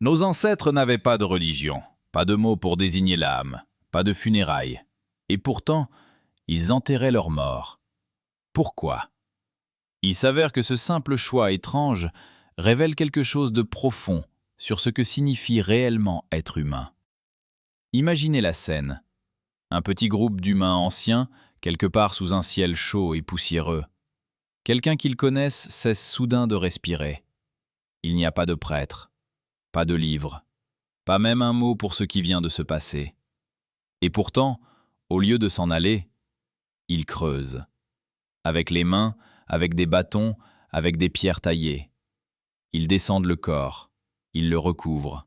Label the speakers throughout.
Speaker 1: Nos ancêtres n'avaient pas de religion, pas de mots pour désigner l'âme, pas de funérailles. Et pourtant, ils enterraient leurs morts. Pourquoi? Il s'avère que ce simple choix étrange révèle quelque chose de profond sur ce que signifie réellement être humain. Imaginez la scène. Un petit groupe d'humains anciens, quelque part sous un ciel chaud et poussiéreux. Quelqu'un qu'ils connaissent cesse soudain de respirer. Il n'y a pas de prêtre, pas de livre, pas même un mot pour ce qui vient de se passer. Et pourtant, au lieu de s'en aller, ils creusent. Avec les mains, avec des bâtons, avec des pierres taillées. Ils descendent le corps, ils le recouvrent.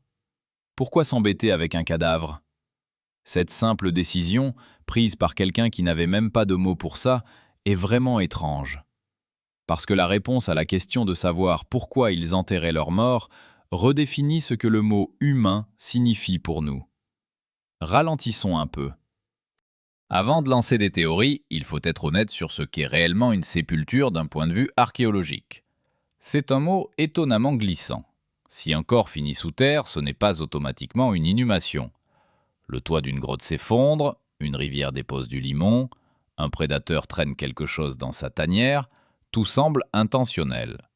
Speaker 1: Pourquoi s'embêter avec un cadavre? Cette simple décision, prise par quelqu'un qui n'avait même pas de mots pour ça, est vraiment étrange. Parce que la réponse à la question de savoir pourquoi ils enterraient leurs morts redéfinit ce que le mot « humain » signifie pour nous. Ralentissons un peu. Avant de lancer des théories, il faut être honnête sur ce qu'est réellement une sépulture d'un point de vue archéologique. C'est un mot étonnamment glissant. Si un corps finit sous terre, ce n'est pas automatiquement une inhumation. Le toit d'une grotte s'effondre, une rivière dépose du limon, un prédateur traîne quelque chose dans sa tanière, tout semble intentionnel.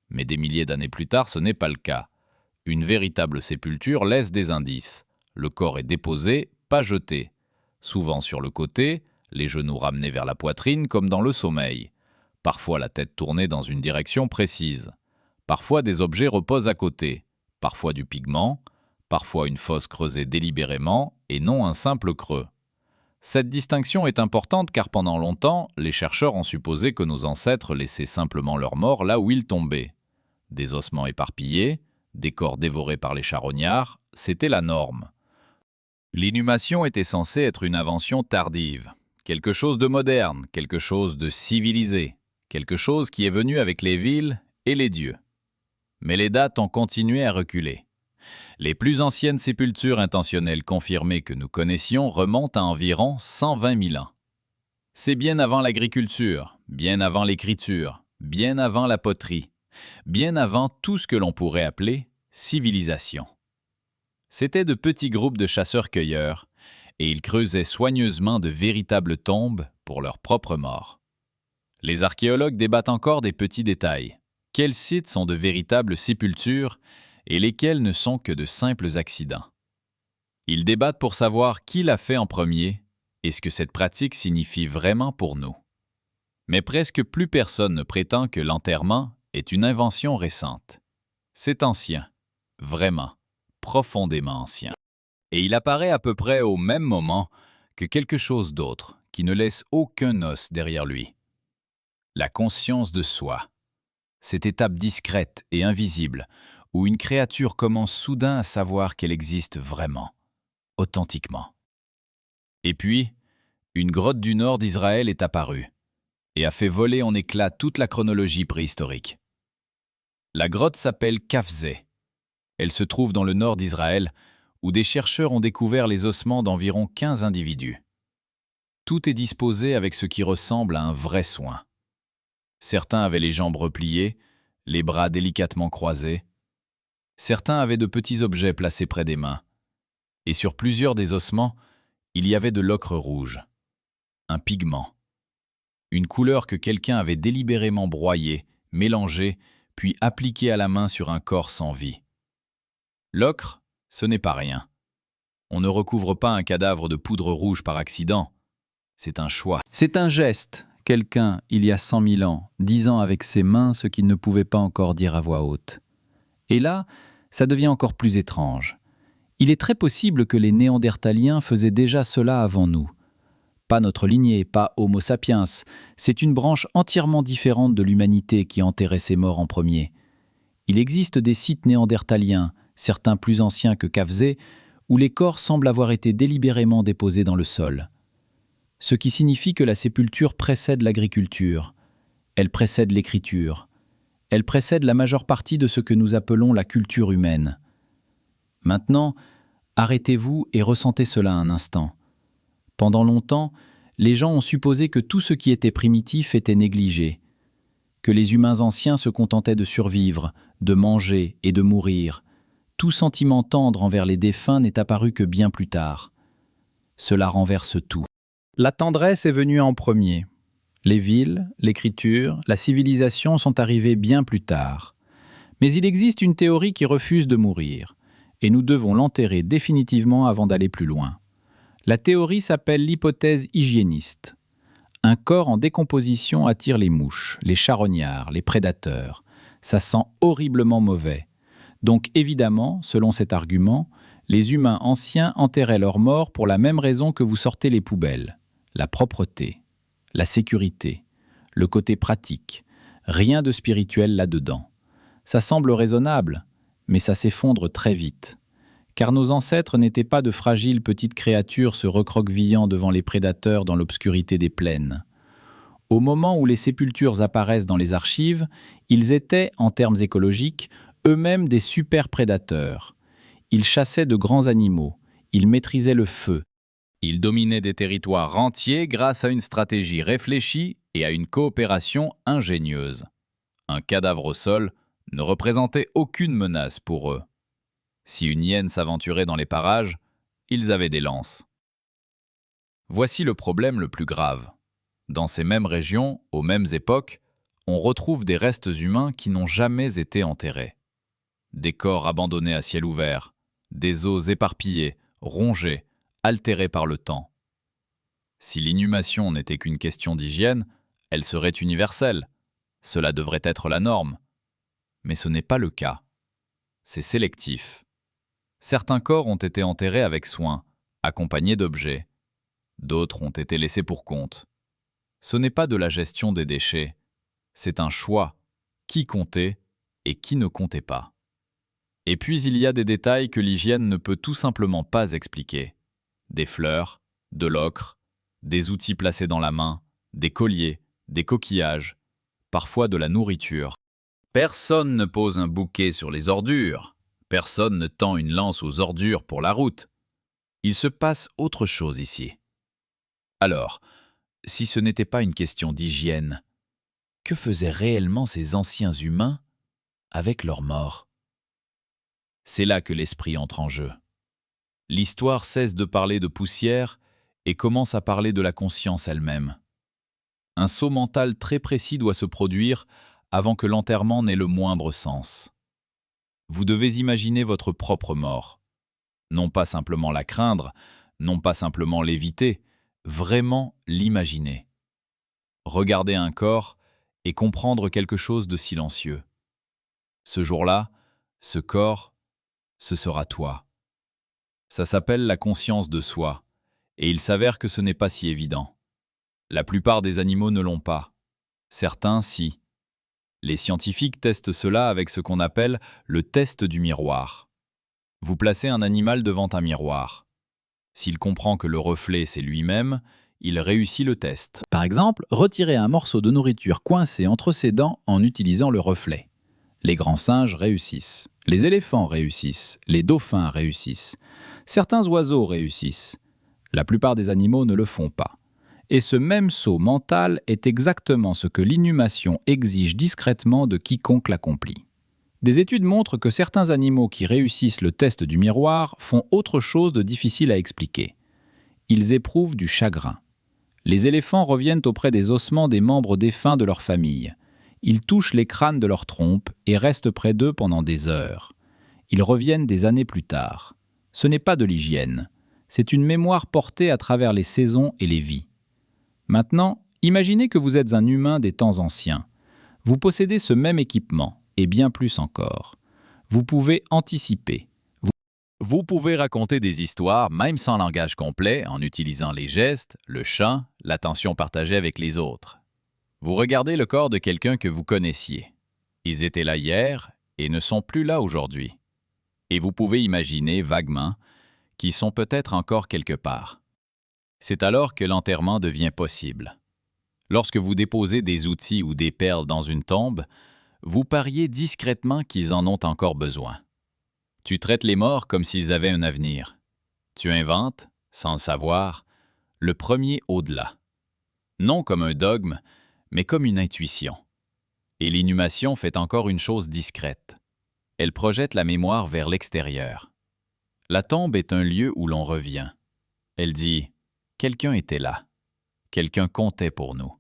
Speaker 1: Mais des milliers d'années plus tard, ce n'est pas le cas. Une véritable sépulture laisse des indices. Le corps est déposé, pas jeté. Souvent sur le côté, les genoux ramenés vers la poitrine comme dans le sommeil. Parfois la tête tournée dans une direction précise. Parfois des objets reposent à côté. Parfois du pigment. Parfois une fosse creusée délibérément et non un simple creux. Cette distinction est importante car pendant longtemps, les chercheurs ont supposé que nos ancêtres laissaient simplement leurs morts là où ils tombaient. Des ossements éparpillés, des corps dévorés par les charognards, c'était la norme. L'inhumation était censée être une invention tardive, quelque chose de moderne, quelque chose de civilisé, quelque chose qui est venu avec les villes et les dieux. Mais les dates ont continué à reculer. Les plus anciennes sépultures intentionnelles confirmées que nous connaissions remontent à environ 120 000 ans. C'est bien avant l'agriculture, bien avant l'écriture, bien avant la poterie, bien avant tout ce que l'on pourrait appeler civilisation. C'étaient de petits groupes de chasseurs-cueilleurs, et ils creusaient soigneusement de véritables tombes pour leurs propres morts. Les archéologues débattent encore des petits détails. Quels sites sont de véritables sépultures et lesquels ne sont que de simples accidents? Ils débattent pour savoir qui l'a fait en premier et ce que cette pratique signifie vraiment pour nous. Mais presque plus personne ne prétend que l'enterrement est une invention récente. C'est ancien, vraiment, profondément ancien. Et il apparaît à peu près au même moment que quelque chose d'autre qui ne laisse aucun os derrière lui. La conscience de soi. Cette étape discrète et invisible où une créature commence soudain à savoir qu'elle existe vraiment, authentiquement. Et puis, une grotte du nord d'Israël est apparue et a fait voler en éclats toute la chronologie préhistorique. La grotte s'appelle Kafzeh. Elle se trouve dans le nord d'Israël, où des chercheurs ont découvert les ossements d'environ 15 individus. Tout est disposé avec ce qui ressemble à un vrai soin. Certains avaient les jambes repliées, les bras délicatement croisés. Certains avaient de petits objets placés près des mains. Et sur plusieurs des ossements, il y avait de l'ocre rouge, un pigment, une couleur que quelqu'un avait délibérément broyée, mélangée, puis appliquée à la main sur un corps sans vie. L'ocre, ce n'est pas rien. On ne recouvre pas un cadavre de poudre rouge par accident. C'est un choix. C'est un geste. Quelqu'un, il y a 100 000 ans, disant avec ses mains ce qu'il ne pouvait pas encore dire à voix haute. Et là, ça devient encore plus étrange. Il est très possible que les Néandertaliens faisaient déjà cela avant nous. Pas notre lignée, pas Homo sapiens. C'est une branche entièrement différente de l'humanité qui enterrait ses morts en premier. Il existe des sites néandertaliens, certains plus anciens que Kafzeh, où les corps semblent avoir été délibérément déposés dans le sol. Ce qui signifie que la sépulture précède l'agriculture, elle précède l'écriture, elle précède la majeure partie de ce que nous appelons la culture humaine. Maintenant, arrêtez-vous et ressentez cela un instant. Pendant longtemps, les gens ont supposé que tout ce qui était primitif était négligé, que les humains anciens se contentaient de survivre, de manger et de mourir, Tout sentiment tendre envers les défunts n'est apparu que bien plus tard. Cela renverse tout. La tendresse est venue en premier. Les villes, l'écriture, la civilisation sont arrivées bien plus tard. Mais il existe une théorie qui refuse de mourir, et nous devons l'enterrer définitivement avant d'aller plus loin. La théorie s'appelle l'hypothèse hygiéniste. Un corps en décomposition attire les mouches, les charognards, les prédateurs. Ça sent horriblement mauvais. Donc évidemment, selon cet argument, les humains anciens enterraient leurs morts pour la même raison que vous sortez les poubelles. La propreté, la sécurité, le côté pratique. Rien de spirituel là-dedans. Ça semble raisonnable, mais ça s'effondre très vite. Car nos ancêtres n'étaient pas de fragiles petites créatures se recroquevillant devant les prédateurs dans l'obscurité des plaines. Au moment où les sépultures apparaissent dans les archives, ils étaient, en termes écologiques, eux-mêmes des super prédateurs. Ils chassaient de grands animaux, ils maîtrisaient le feu. Ils dominaient des territoires entiers grâce à une stratégie réfléchie et à une coopération ingénieuse. Un cadavre au sol ne représentait aucune menace pour eux. Si une hyène s'aventurait dans les parages, ils avaient des lances. Voici le problème le plus grave. Dans ces mêmes régions, aux mêmes époques, on retrouve des restes humains qui n'ont jamais été enterrés. Des corps abandonnés à ciel ouvert, des os éparpillés, rongés, altérés par le temps. Si l'inhumation n'était qu'une question d'hygiène, elle serait universelle. Cela devrait être la norme. Mais ce n'est pas le cas. C'est sélectif. Certains corps ont été enterrés avec soin, accompagnés d'objets. D'autres ont été laissés pour compte. Ce n'est pas de la gestion des déchets. C'est un choix. Qui comptait et qui ne comptait pas. Et puis il y a des détails que l'hygiène ne peut tout simplement pas expliquer. Des fleurs, de l'ocre, des outils placés dans la main, des colliers, des coquillages, parfois de la nourriture. Personne ne pose un bouquet sur les ordures. Personne ne tend une lance aux ordures pour la route. Il se passe autre chose ici. Alors, si ce n'était pas une question d'hygiène, que faisaient réellement ces anciens humains avec leurs morts? C'est là que l'esprit entre en jeu. L'histoire cesse de parler de poussière et commence à parler de la conscience elle-même. Un saut mental très précis doit se produire avant que l'enterrement n'ait le moindre sens. Vous devez imaginer votre propre mort. Non pas simplement la craindre, non pas simplement l'éviter, vraiment l'imaginer. Regarder un corps et comprendre quelque chose de silencieux. Ce jour-là, ce corps, ce sera toi. Ça s'appelle la conscience de soi, et il s'avère que ce n'est pas si évident. La plupart des animaux ne l'ont pas. Certains, si. Les scientifiques testent cela avec ce qu'on appelle le test du miroir. Vous placez un animal devant un miroir. S'il comprend que le reflet, c'est lui-même, il réussit le test. Par exemple, retirer un morceau de nourriture coincé entre ses dents en utilisant le reflet. Les grands singes réussissent. Les éléphants réussissent. Les dauphins réussissent. Certains oiseaux réussissent. La plupart des animaux ne le font pas. Et ce même saut mental est exactement ce que l'inhumation exige discrètement de quiconque l'accomplit. Des études montrent que certains animaux qui réussissent le test du miroir font autre chose de difficile à expliquer. Ils éprouvent du chagrin. Les éléphants reviennent auprès des ossements des membres défunts de leur famille. Ils touchent les crânes de leur trompe et restent près d'eux pendant des heures. Ils reviennent des années plus tard. Ce n'est pas de l'hygiène. C'est une mémoire portée à travers les saisons et les vies. Maintenant, imaginez que vous êtes un humain des temps anciens. Vous possédez ce même équipement, et bien plus encore. Vous pouvez anticiper. Vous pouvez raconter des histoires, même sans langage complet, en utilisant les gestes, le chant, l'attention partagée avec les autres. Vous regardez le corps de quelqu'un que vous connaissiez. Ils étaient là hier et ne sont plus là aujourd'hui. Et vous pouvez imaginer vaguement qu'ils sont peut-être encore quelque part. C'est alors que l'enterrement devient possible. Lorsque vous déposez des outils ou des perles dans une tombe, vous pariez discrètement qu'ils en ont encore besoin. Tu traites les morts comme s'ils avaient un avenir. Tu inventes, sans le savoir, le premier au-delà. Non comme un dogme, mais comme une intuition. Et l'inhumation fait encore une chose discrète. Elle projette la mémoire vers l'extérieur. La tombe est un lieu où l'on revient. Elle dit « Quelqu'un était là. Quelqu'un comptait pour nous. »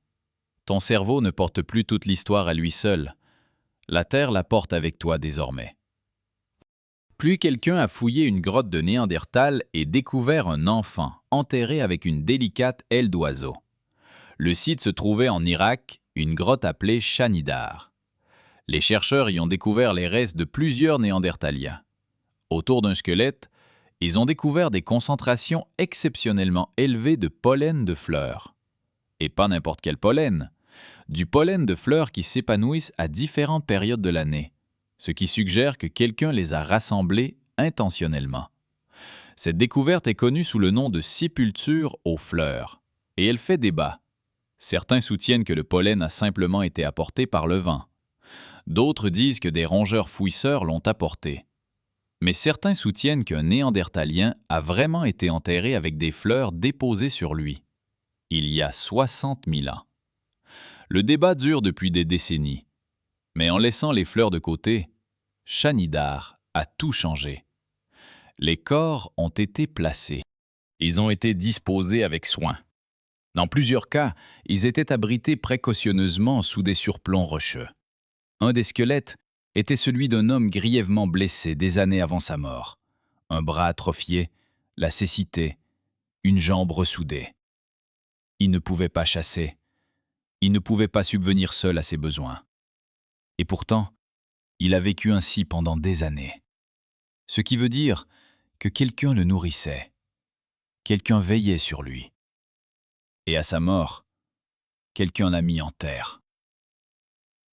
Speaker 1: Ton cerveau ne porte plus toute l'histoire à lui seul. La terre la porte avec toi désormais. Puis quelqu'un a fouillé une grotte de Néandertal et découvert un enfant enterré avec une délicate aile d'oiseau. Le site se trouvait en Irak, une grotte appelée Shanidar. Les chercheurs y ont découvert les restes de plusieurs Néandertaliens. Autour d'un squelette, ils ont découvert des concentrations exceptionnellement élevées de pollen de fleurs. Et pas n'importe quel pollen, du pollen de fleurs qui s'épanouissent à différentes périodes de l'année, ce qui suggère que quelqu'un les a rassemblés intentionnellement. Cette découverte est connue sous le nom de sépulture aux fleurs, et elle fait débat. Certains soutiennent que le pollen a simplement été apporté par le vent. D'autres disent que des rongeurs fouisseurs l'ont apporté. Mais certains soutiennent qu'un Néandertalien a vraiment été enterré avec des fleurs déposées sur lui, il y a 60 000 ans. Le débat dure depuis des décennies. Mais en laissant les fleurs de côté, Shanidar a tout changé. Les corps ont été placés. Ils ont été disposés avec soin. Dans plusieurs cas, ils étaient abrités précautionneusement sous des surplombs rocheux. Un des squelettes était celui d'un homme grièvement blessé des années avant sa mort. Un bras atrophié, la cécité, une jambe ressoudée. Il ne pouvait pas chasser. Il ne pouvait pas subvenir seul à ses besoins. Et pourtant, il a vécu ainsi pendant des années. Ce qui veut dire que quelqu'un le nourrissait. Quelqu'un veillait sur lui. Et à sa mort, quelqu'un l'a mis en terre.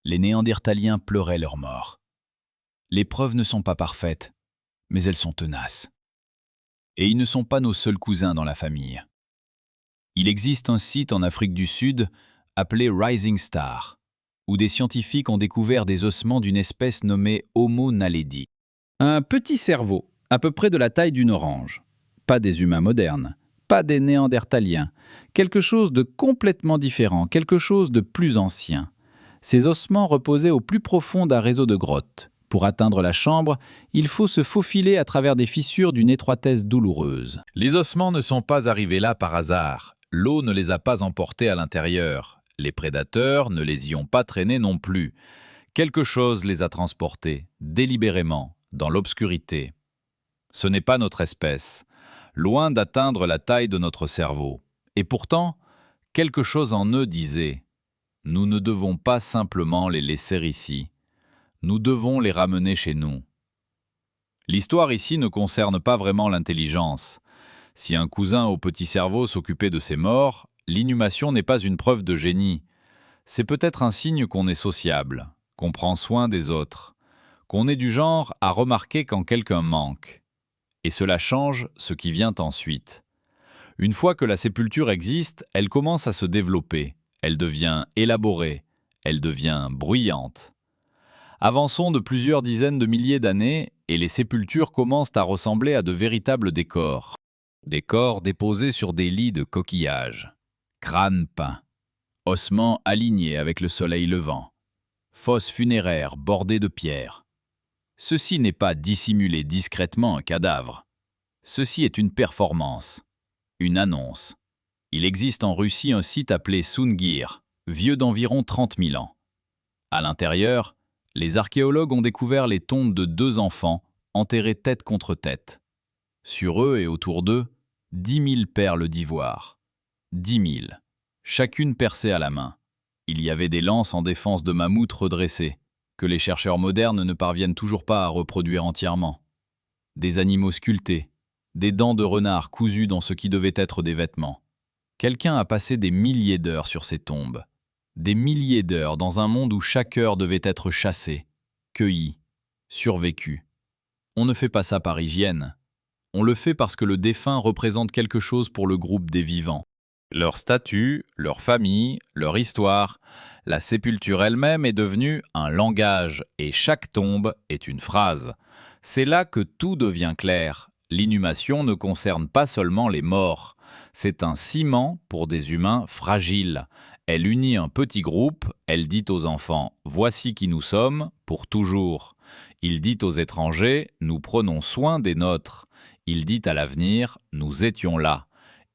Speaker 1: Les Néandertaliens pleuraient leur mort. Les preuves ne sont pas parfaites, mais elles sont tenaces. Et ils ne sont pas nos seuls cousins dans la famille. Il existe un site en Afrique du Sud appelé Rising Star, où des scientifiques ont découvert des ossements d'une espèce nommée Homo naledi. Un petit cerveau, à peu près de la taille d'une orange. Pas des humains modernes, pas des Néandertaliens. Quelque chose de complètement différent, quelque chose de plus ancien. Ces ossements reposaient au plus profond d'un réseau de grottes. Pour atteindre la chambre, il faut se faufiler à travers des fissures d'une étroitesse douloureuse. Les ossements ne sont pas arrivés là par hasard. L'eau ne les a pas emportés à l'intérieur. Les prédateurs ne les y ont pas traînés non plus. Quelque chose les a transportés, délibérément, dans l'obscurité. Ce n'est pas notre espèce, loin d'atteindre la taille de notre cerveau. Et pourtant, quelque chose en eux disait « Nous ne devons pas simplement les laisser ici. Nous devons les ramener chez nous. » L'histoire ici ne concerne pas vraiment l'intelligence. Si un cousin au petit cerveau s'occupait de ses morts, l'inhumation n'est pas une preuve de génie. C'est peut-être un signe qu'on est sociable, qu'on prend soin des autres, qu'on est du genre à remarquer quand quelqu'un manque. Et cela change ce qui vient ensuite. Une fois que la sépulture existe, elle commence à se développer, elle devient élaborée, elle devient bruyante. Avançons de plusieurs dizaines de milliers d'années et les sépultures commencent à ressembler à de véritables décors. Des corps déposés sur des lits de coquillages, crânes peints, ossements alignés avec le soleil levant, fosses funéraires bordées de pierres. Ceci n'est pas dissimuler discrètement un cadavre. Ceci est une performance, une annonce. Il existe en Russie un site appelé Sungir, vieux d'environ 30 000 ans. À l'intérieur, les archéologues ont découvert les tombes de 2 enfants enterrés tête contre tête. Sur eux et autour d'eux, 10 000 perles d'ivoire. 10 000, chacune percée à la main. Il y avait des lances en défense de mammouths redressés, que les chercheurs modernes ne parviennent toujours pas à reproduire entièrement. Des animaux sculptés, des dents de renard cousues dans ce qui devait être des vêtements. Quelqu'un a passé des milliers d'heures sur ces tombes. Des milliers d'heures dans un monde où chaque heure devait être chassée, cueillie, survécue. On ne fait pas ça par hygiène. On le fait parce que le défunt représente quelque chose pour le groupe des vivants. Leur statut, leur famille, leur histoire, la sépulture elle-même est devenue un langage et chaque tombe est une phrase. C'est là que tout devient clair. L'inhumation ne concerne pas seulement les morts. C'est un ciment pour des humains fragiles. Elle unit un petit groupe, elle dit aux enfants « Voici qui nous sommes, pour toujours ». Il dit aux étrangers, nous prenons soin des nôtres. Il dit à l'avenir, nous étions là.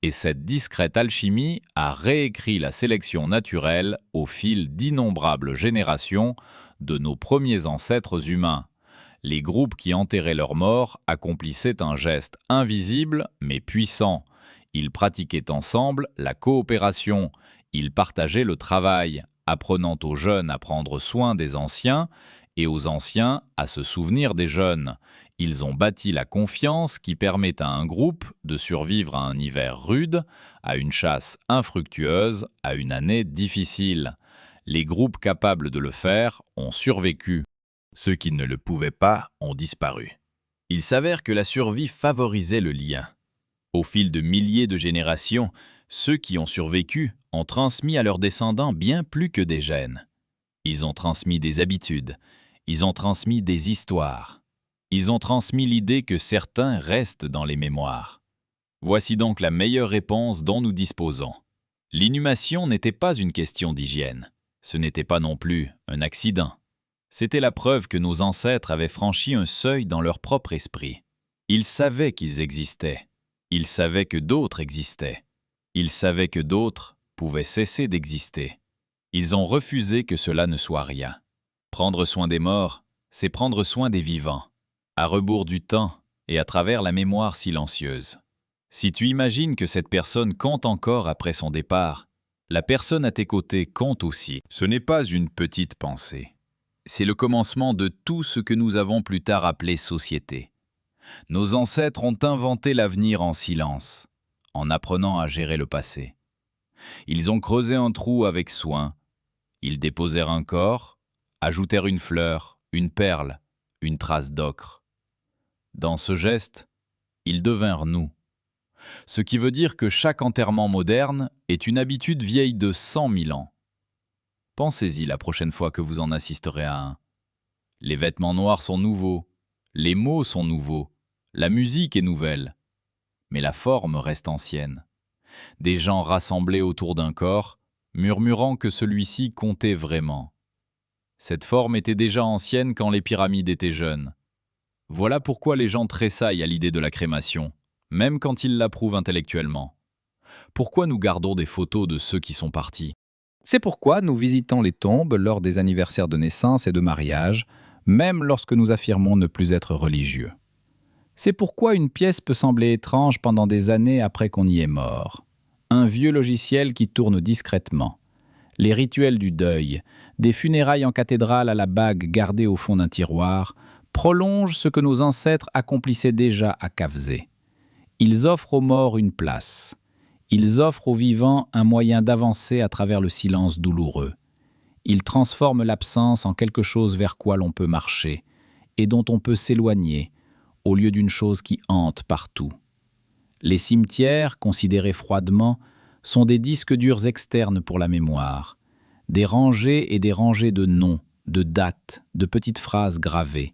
Speaker 1: Et cette discrète alchimie a réécrit la sélection naturelle au fil d'innombrables générations de nos premiers ancêtres humains. Les groupes qui enterraient leurs morts accomplissaient un geste invisible mais puissant. Ils pratiquaient ensemble la coopération, ils partageaient le travail, apprenant aux jeunes à prendre soin des anciens et aux anciens à se souvenir des jeunes. Ils ont bâti la confiance qui permet à un groupe de survivre à un hiver rude, à une chasse infructueuse, à une année difficile. Les groupes capables de le faire ont survécu. Ceux qui ne le pouvaient pas ont disparu. Il s'avère que la survie favorisait le lien. Au fil de milliers de générations, ceux qui ont survécu ont transmis à leurs descendants bien plus que des gènes. Ils ont transmis des habitudes, ils ont transmis des histoires, ils ont transmis l'idée que certains restent dans les mémoires. Voici donc la meilleure réponse dont nous disposons. L'inhumation n'était pas une question d'hygiène, ce n'était pas non plus un accident. C'était la preuve que nos ancêtres avaient franchi un seuil dans leur propre esprit. Ils savaient qu'ils existaient. Ils savaient que d'autres existaient. Ils savaient que d'autres pouvaient cesser d'exister. Ils ont refusé que cela ne soit rien. Prendre soin des morts, c'est prendre soin des vivants, à rebours du temps et à travers la mémoire silencieuse. Si tu imagines que cette personne compte encore après son départ, la personne à tes côtés compte aussi. Ce n'est pas une petite pensée. C'est le commencement de tout ce que nous avons plus tard appelé société. Nos ancêtres ont inventé l'avenir en silence, en apprenant à gérer le passé. Ils ont creusé un trou avec soin. Ils déposèrent un corps, ajoutèrent une fleur, une perle, une trace d'ocre. Dans ce geste, ils devinrent nous. Ce qui veut dire que chaque enterrement moderne est une habitude vieille de 100 000 ans. Pensez-y la prochaine fois que vous en assisterez à un. Les vêtements noirs sont nouveaux, les mots sont nouveaux, la musique est nouvelle, mais la forme reste ancienne. Des gens rassemblés autour d'un corps, murmurant que celui-ci comptait vraiment. Cette forme était déjà ancienne quand les pyramides étaient jeunes. Voilà pourquoi les gens tressaillent à l'idée de la crémation, même quand ils l'approuvent intellectuellement. Pourquoi nous gardons des photos de ceux qui sont partis ?
Speaker 2: C'est pourquoi nous visitons les tombes lors des anniversaires de naissance et de mariage, même lorsque nous affirmons ne plus être religieux. C'est pourquoi une pièce peut sembler étrange pendant des années après qu'on y est mort. Un vieux logiciel qui tourne discrètement. Les rituels du deuil, des funérailles en cathédrale à la bague gardée au fond d'un tiroir, prolongent ce que nos ancêtres accomplissaient déjà à Kafzé. Ils offrent aux morts une place. Ils offrent aux vivants un moyen d'avancer à travers le silence douloureux. Ils transforment l'absence en quelque chose vers quoi l'on peut marcher et dont on peut s'éloigner, au lieu d'une chose qui hante partout. Les cimetières, considérés froidement, sont des disques durs externes pour la mémoire, des rangées et des rangées de noms, de dates, de petites phrases gravées.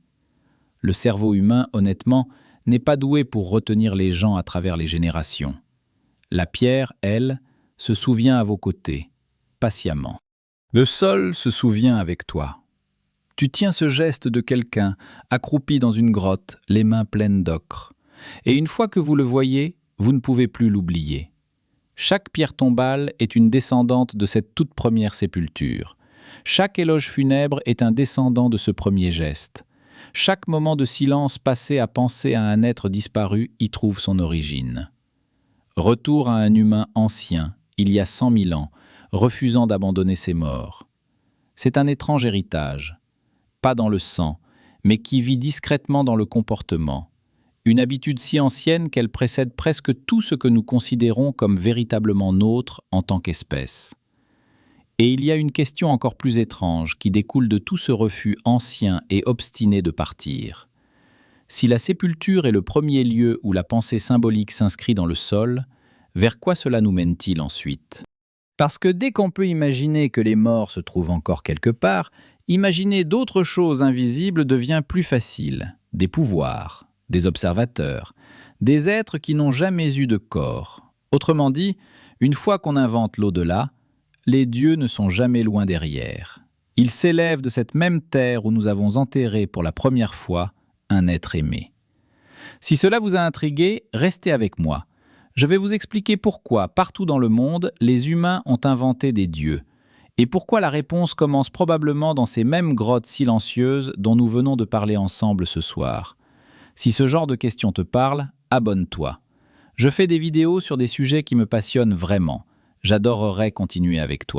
Speaker 2: Le cerveau humain, honnêtement, n'est pas doué pour retenir les gens à travers les générations. La pierre, elle, se souvient à vos côtés, patiemment. Le sol se souvient avec toi. Tu tiens ce geste de quelqu'un, accroupi dans une grotte, les mains pleines d'ocre. Et une fois que vous le voyez, vous ne pouvez plus l'oublier. Chaque pierre tombale est une descendante de cette toute première sépulture. Chaque éloge funèbre est un descendant de ce premier geste. Chaque moment de silence passé à penser à un être disparu y trouve son origine. Retour à un humain ancien, il y a 100 000 ans, refusant d'abandonner ses morts. C'est un étrange héritage, pas dans le sang, mais qui vit discrètement dans le comportement. Une habitude si ancienne qu'elle précède presque tout ce que nous considérons comme véritablement nôtre en tant qu'espèce. Et il y a une question encore plus étrange qui découle de tout ce refus ancien et obstiné de partir. Si la sépulture est le premier lieu où la pensée symbolique s'inscrit dans le sol, vers quoi cela nous mène-t-il ensuite ? Parce que dès qu'on peut imaginer que les morts se trouvent encore quelque part, imaginer d'autres choses invisibles devient plus facile. Des pouvoirs, des observateurs, des êtres qui n'ont jamais eu de corps. Autrement dit, une fois qu'on invente l'au-delà, les dieux ne sont jamais loin derrière. Il s'élève de cette même terre où nous avons enterré pour la première fois un être aimé. Si cela vous a intrigué, restez avec moi. Je vais vous expliquer pourquoi, partout dans le monde, les humains ont inventé des dieux, et pourquoi la réponse commence probablement dans ces mêmes grottes silencieuses dont nous venons de parler ensemble ce soir. Si ce genre de questions te parle, abonne-toi. Je fais des vidéos sur des sujets qui me passionnent vraiment. J'adorerais continuer avec toi.